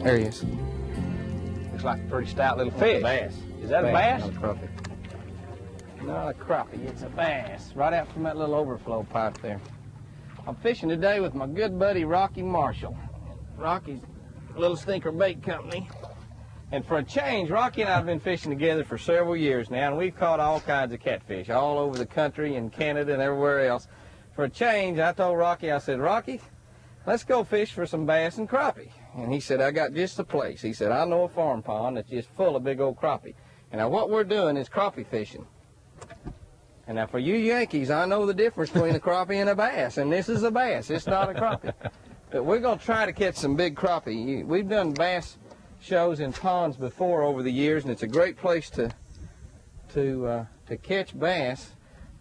There he is. Looks like a pretty stout little fish. Bass. Is that a bass? Not a crappie. Not a crappie, it's a bass. Right out from that little overflow pipe there. I'm fishing today with my good buddy Rocky Marshall. Rocky's Little Stinker Bait Company. And for a change, Rocky and I have been fishing together for several years now, and we've caught all kinds of catfish all over the country and Canada and everywhere else. For a change, I told Rocky, I said, Rocky, let's go fish for some bass and crappie. And he said, I got just the place. He said, I know a farm pond that's just full of big old crappie. And now what we're doing is crappie fishing. And now for you Yankees, I know the difference between a crappie and a bass, and this is a bass, it's not a crappie. But we're going to try to catch some big crappie. We've done bass shows in ponds before over the years, and it's a great place to catch bass.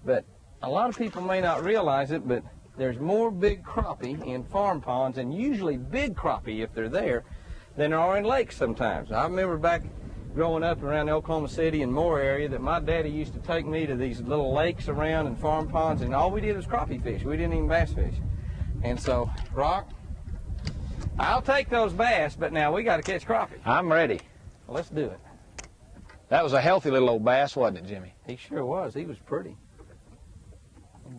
But a lot of people may not realize it, but there's more big crappie in farm ponds, and usually big crappie if they're there, than there are in lakes sometimes. I remember back growing up around the Oklahoma City and Moore area that my daddy used to take me to these little lakes around and farm ponds, and all we did was crappie fish. We didn't even bass fish. And so, Rock, I'll take those bass, but now we got to catch crappie. I'm ready. Well, let's do it. That was a healthy little old bass, wasn't it, Jimmy? He sure was. He was pretty.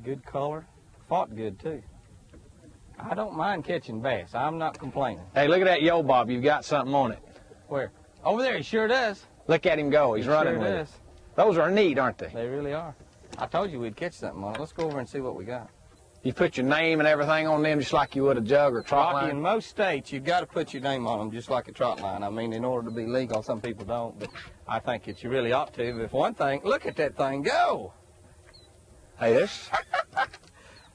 Good color. Fought good, too. I don't mind catching bass. I'm not complaining. Hey, look at that yo bob. You've got something on it. Where? Over there. He sure does. Look at him go. He's running sure with does. it. Those are neat, aren't they? They really are. I told you we'd catch something on it. Let's go over and see what we got. You put your name and everything on them just like you would a jug or trot Rocky, line? in most states, you've got to put your name on them just like a trot line. I mean, in order to be legal, some people don't, but I think that you really ought to. But if one thing, look at that thing go. Hey, this.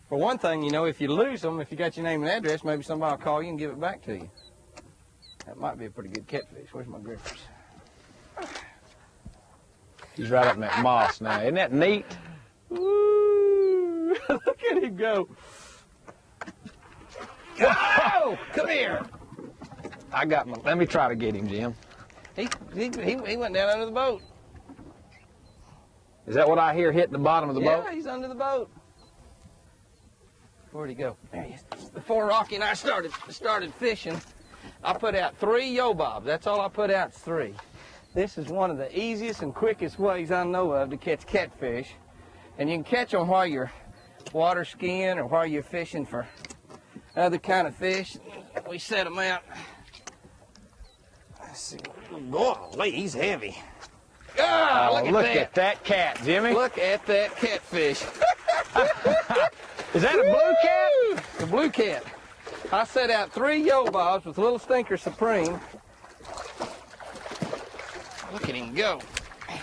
For one thing, you know, if you lose them, if you got your name and address, maybe somebody will call you and give it back to you. That might be a pretty good catfish. Where's my grippers? He's right up in that moss now. Isn't that neat? Ooh, look at him go. Whoa! Come here. I got my, let me try to get him, Jim. He went down under the boat. Is that what I hear hitting the bottom of the boat? Yeah, he's under the boat. Where'd he go? There he is. Before Rocky and I started fishing, I put out 3 yo bobs. That's all I put out, is 3. This is one of the easiest and quickest ways I know of to catch catfish. And you can catch them while you're water skiing or while you're fishing for other kind of fish. We set them out. Let's see. Golly, he's heavy. Ah, look at that cat, Jimmy. Look at that catfish. Is that a blue cat? The blue cat. I set out 3 yo bobs with Little Stinker Supreme. Look at him go. I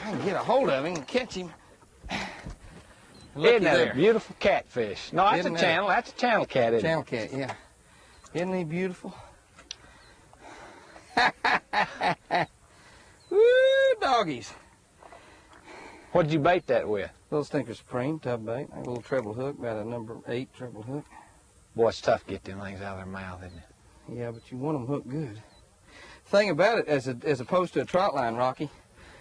can get a hold of him and catch him. Isn't that a beautiful catfish? No, that's a channel. That's a channel cat, isn't it? Channel cat, yeah. Isn't he beautiful? Woo, doggies. What'd you bait that with? Little Stinker Supreme, tub bait. A little treble hook, about a number 8 treble hook. Boy, it's tough to get them things out of their mouth, isn't it? Yeah, but you want them hooked good. Thing about it, as opposed to a trot line, Rocky,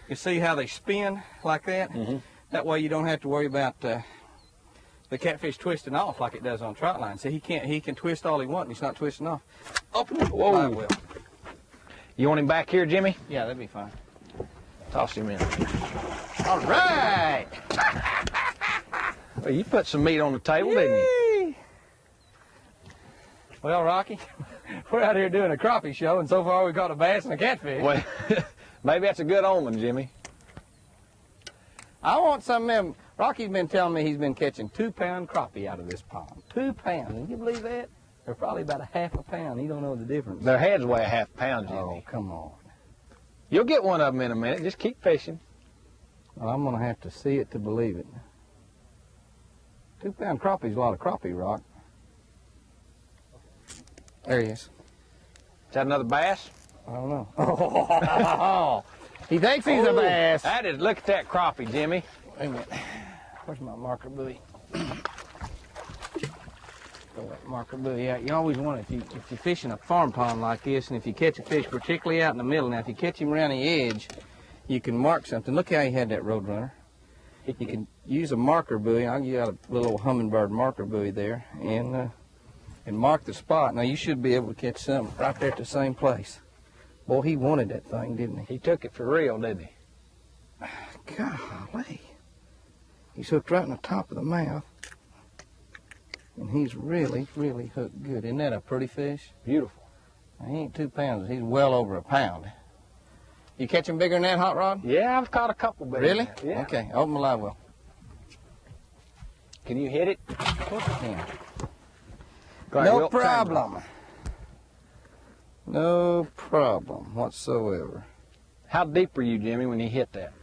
you see how they spin like that? Mm-hmm. That way you don't have to worry about the catfish twisting off like it does on trot line. See, he can twist all he wants and he's not twisting off. Open the live well. You want him back here, Jimmy? Yeah, that'd be fine. Toss him in. All right. Well, you put some meat on the table, didn't you? Well, Rocky, we're out here doing a crappie show, and so far we've caught a bass and a catfish. Well, maybe that's a good omen, Jimmy. I want some of them. Rocky's been telling me he's been catching 2-pound crappie out of this pond. 2 pounds. Can you believe that? They're probably about a half a pound. He don't know the difference. Their heads weigh a half pound, Jimmy. Oh, come on. You'll get one of them in a minute. Just keep fishing. Well, I'm going to have to see it to believe it. 2-pound crappie's a lot of crappie, Rock. There he is. Is that another bass? I don't know. Oh, he thinks he's a bass. That is, look at that crappie, Jimmy. Wait a minute. Where's my marker buoy? Throw that marker buoy out. You always want it if you're fishing a farm pond like this, and if you catch a fish, particularly out in the middle. Now, if you catch him around the edge, you can mark something. Look how he had that Roadrunner. You can use a marker buoy. I'll give you out a little hummingbird marker buoy there, and and mark the spot. Now you should be able to catch some right there at the same place. Boy, he wanted that thing, didn't he? He took it for real, didn't he? Golly. He's hooked right in the top of the mouth. And he's really, really hooked good. Isn't that a pretty fish? Beautiful. Now, he ain't 2 pounds. He's well over a pound. You catch him bigger than that, Hot Rod? Yeah, I've caught a couple bigger. Really? Than that. Yeah. Okay, open my live well. Can you hit it? Of course I can. Right, No Wilt, problem. No problem whatsoever. How deep were you, Jimmy, when you hit that?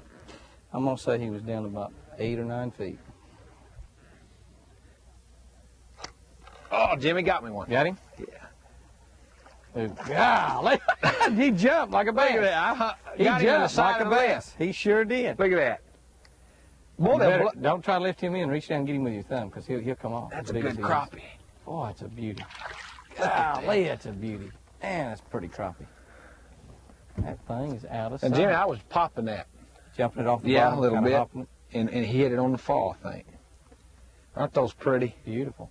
I'm going to say he was down about 8 or 9 feet. Oh, Jimmy got me one. Got him? Yeah. Golly. He jumped like a bass. Look at that. He got him in the jumped side like of a the bass. bass. He sure did. Look at that. Boy, You better, that don't try to lift him in. Reach down and get him with your thumb, because he'll come off. that's a Big as good he is. crappie. Oh, it's a beauty. Golly, that's a beauty. Man, that's pretty crappie. That thing is out of sight. And Jimmy, I was popping that. Jumping it off the Yeah, bottom, a little kinda bit. hopping it. And he hit it on the fall, I think. Aren't those pretty? Beautiful.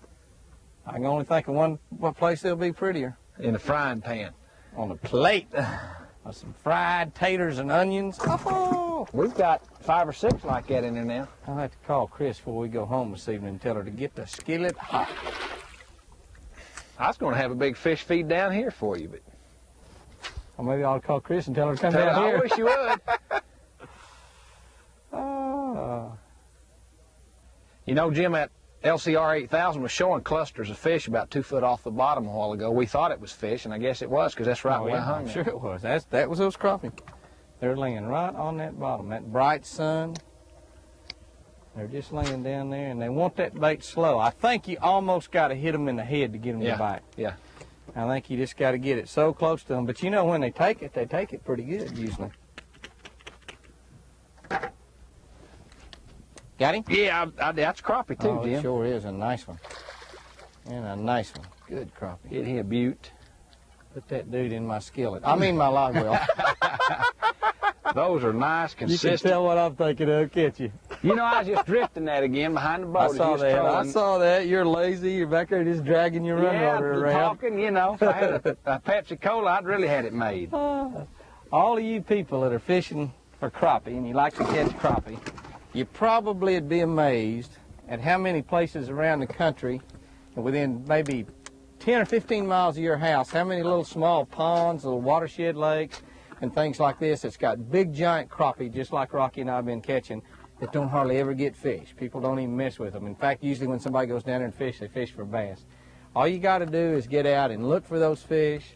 I can only think of one place they'll be prettier. In the frying pan. On a plate with some fried taters and onions. Oh! We've got 5 or 6 like that in there now. I'll have to call Chris before we go home this evening and tell her to get the skillet hot. I was going to have a big fish feed down here for you, but Or maybe I'll call Chris and tell her to come tell down her, here. I wish you would. You know, Jim, that LCR 8000 was showing clusters of fish about 2 foot off the bottom a while ago. We thought it was fish, and I guess it was, because that's right where I hung I'm it. sure it was. That was those crappie. They're laying right on that bottom, that bright sun. They're just laying down there, and they want that bait slow. I think you almost got to hit them in the head to get them to bite. Yeah. I think you just got to get it so close to them. But you know, when they take it pretty good usually. Got him? Yeah, that's crappie too, Oh, Jim. it sure is a nice one. And a nice one. Good crappie. Isn't he a beaut? Put that dude in my skillet. I mean my log well. Those are nice, You consistent. can tell what I'm thinking of, can't you? You know, I was just drifting that again behind the boat. I as you saw was that. I trolling. saw that. You're lazy. You're back there just dragging your run water around. talking, you know. If I had a Pepsi Cola, I'd really had it made. All of you people that are fishing for crappie and you like to catch crappie, you probably would be amazed at how many places around the country, within maybe 10 or 15 miles of your house, how many little small ponds, little watershed lakes, and things like this that's got big giant crappie, just like Rocky and I have been catching, that don't hardly ever get fish. People don't even mess with them. In fact, usually when somebody goes down there and fish, they fish for bass. All you got to do is get out and look for those fish.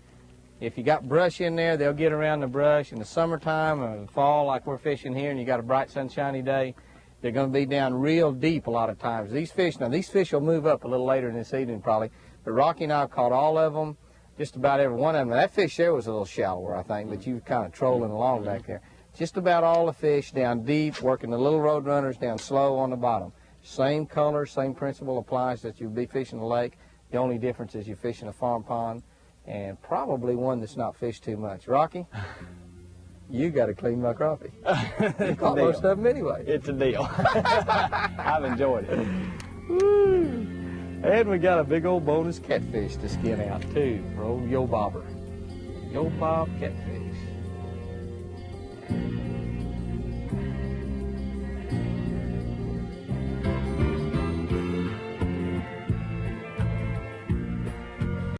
If you got brush in there, they'll get around the brush. In the summertime or the fall, like we're fishing here, and you got a bright sunshiny day, they're going to be down real deep a lot of times. These fish will move up a little later in this evening probably, but Rocky and I have caught all of them, just about every one of them. Now, that fish there was a little shallower, I think, but you were kind of trolling along back there. Just about all the fish down deep, working the little road runners down slow on the bottom. Same color, same principle applies that you'd be fishing a lake. The only difference is you're fishing a farm pond, and probably one that's not fished too much. Rocky, you got to clean my crappie. You caught most of them anyway. It's a deal. I've enjoyed it. Woo. And we got a big old bonus catfish to skin out too for old Yo Bobber. Yo Bob catfish.